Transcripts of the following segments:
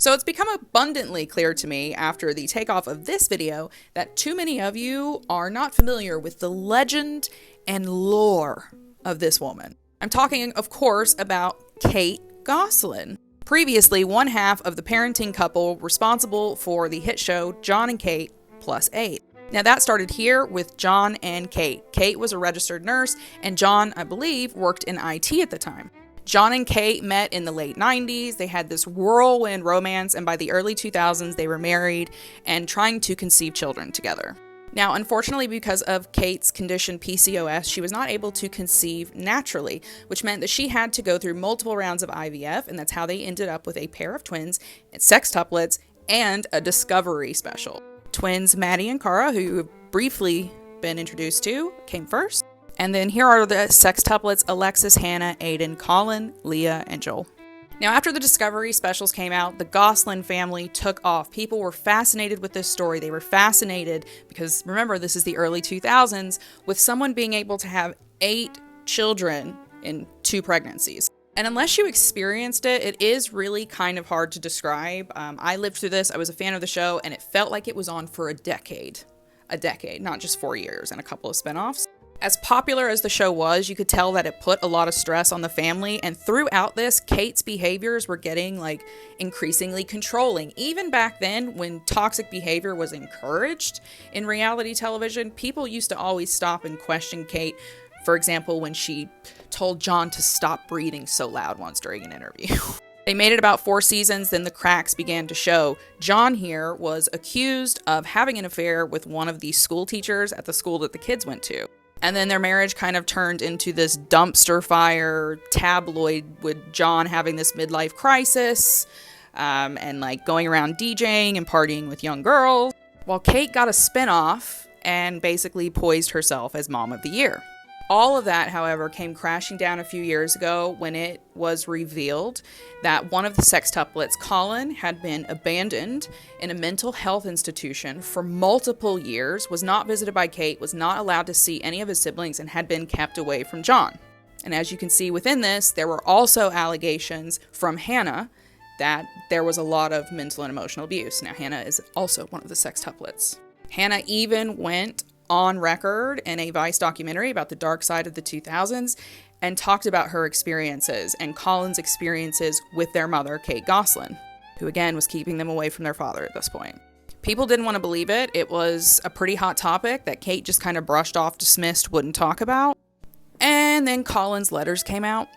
So it's become abundantly clear to me after the takeoff of this video that too many of you are not familiar with the legend and lore of this woman. I'm talking, of course, about Kate Gosselin. Previously, one half of the parenting couple responsible for the hit show John and Kate Plus 8. Now that started here with John and Kate. Kate was a registered nurse, and John, I believe, worked in IT at the time. John and Kate met in the late 90s. They had this whirlwind romance, and by the early 2000s, they were married and trying to conceive children together. Now, unfortunately, because of Kate's condition PCOS, she was not able to conceive naturally, which meant that she had to go through multiple rounds of IVF, and that's how they ended up with a pair of twins, sextuplets, and a discovery special. Twins Maddie and Cara, who have briefly been introduced to, came first. And then here are the sextuplets: Alexis, Hannah, Aiden, Colin, Leah, and Joel. Now, after the Discovery specials came out, the Gosselin family took off. People were fascinated with this story. They were fascinated because, remember, this is the early 2000s, with someone being able to have 8 children in 2 pregnancies. And unless you experienced it, it is really kind of hard to describe. I lived through this. I was a fan of the show, and it felt like it was on for a decade. A decade, not just 4 years and a couple of spinoffs. As popular as the show was, you could tell that it put a lot of stress on the family, and throughout this, Kate's behaviors were getting increasingly controlling. Even back then, when toxic behavior was encouraged in reality television, people used to always stop and question Kate. For example, when she told John to stop breathing so loud once during an interview. They made it about 4 seasons, then the cracks began to show. John here was accused of having an affair with one of the school teachers at the school that the kids went to. And then their marriage kind of turned into this dumpster fire tabloid, with John having this midlife crisis and going around DJing and partying with young girls, while Kate got a spinoff and basically poised herself as Mom of the Year. All of that, however, came crashing down a few years ago when it was revealed that one of the sextuplets, Colin, had been abandoned in a mental health institution for multiple years, was not visited by Kate, was not allowed to see any of his siblings, and had been kept away from John. And as you can see within this, there were also allegations from Hannah that there was a lot of mental and emotional abuse. Now, Hannah is also one of the sextuplets. Hannah even went on record in a Vice documentary about the dark side of the 2000s and talked about her experiences and Colin's experiences with their mother, Kate Gosselin, who again was keeping them away from their father at this point. People didn't want to believe it. It was a pretty hot topic that Kate just kind of brushed off, dismissed, wouldn't talk about. And then Colin's letters came out.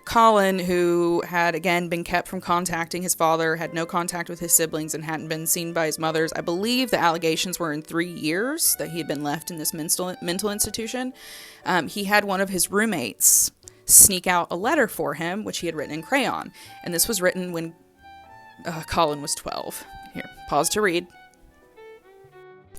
Colin, who had again been kept from contacting his father, had no contact with his siblings, and hadn't been seen by his mothers. I believe the allegations were in 3 years that he had been left in this mental institution. He had one of his roommates sneak out a letter for him, which he had written in crayon. And this was written when Colin was 12. Here, pause to read.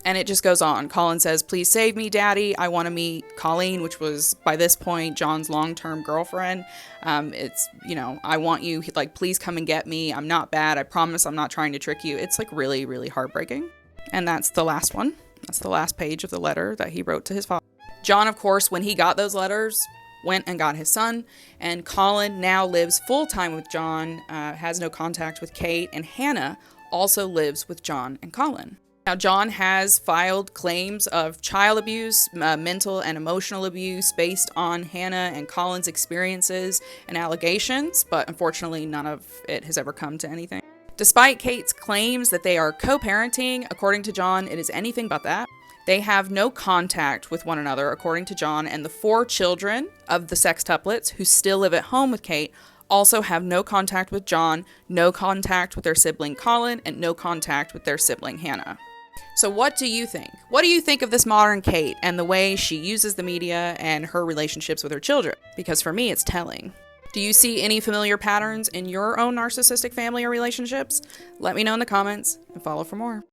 And it just goes on. Colin says, "Please save me, Daddy. I want to meet Colleen," which was, by this point, John's long-term girlfriend. I want you, please come and get me. I'm not bad. I promise I'm not trying to trick you. It's really, really heartbreaking. And that's the last one. That's the last page of the letter that he wrote to his father. John, of course, when he got those letters, went and got his son. And Colin now lives full-time with John, has no contact with Kate. And Hannah also lives with John and Colin. Now, John has filed claims of child abuse, mental and emotional abuse based on Hannah and Colin's experiences and allegations, but unfortunately none of it has ever come to anything. Despite Kate's claims that they are co-parenting, according to John, it is anything but that. They have no contact with one another, according to John, and the 4 children of the sextuplets who still live at home with Kate also have no contact with John, no contact with their sibling Colin, and no contact with their sibling Hannah. So what do you think? What do you think of this modern Kate and the way she uses the media and her relationships with her children? Because for me, it's telling. Do you see any familiar patterns in your own narcissistic family or relationships? Let me know in the comments and follow for more.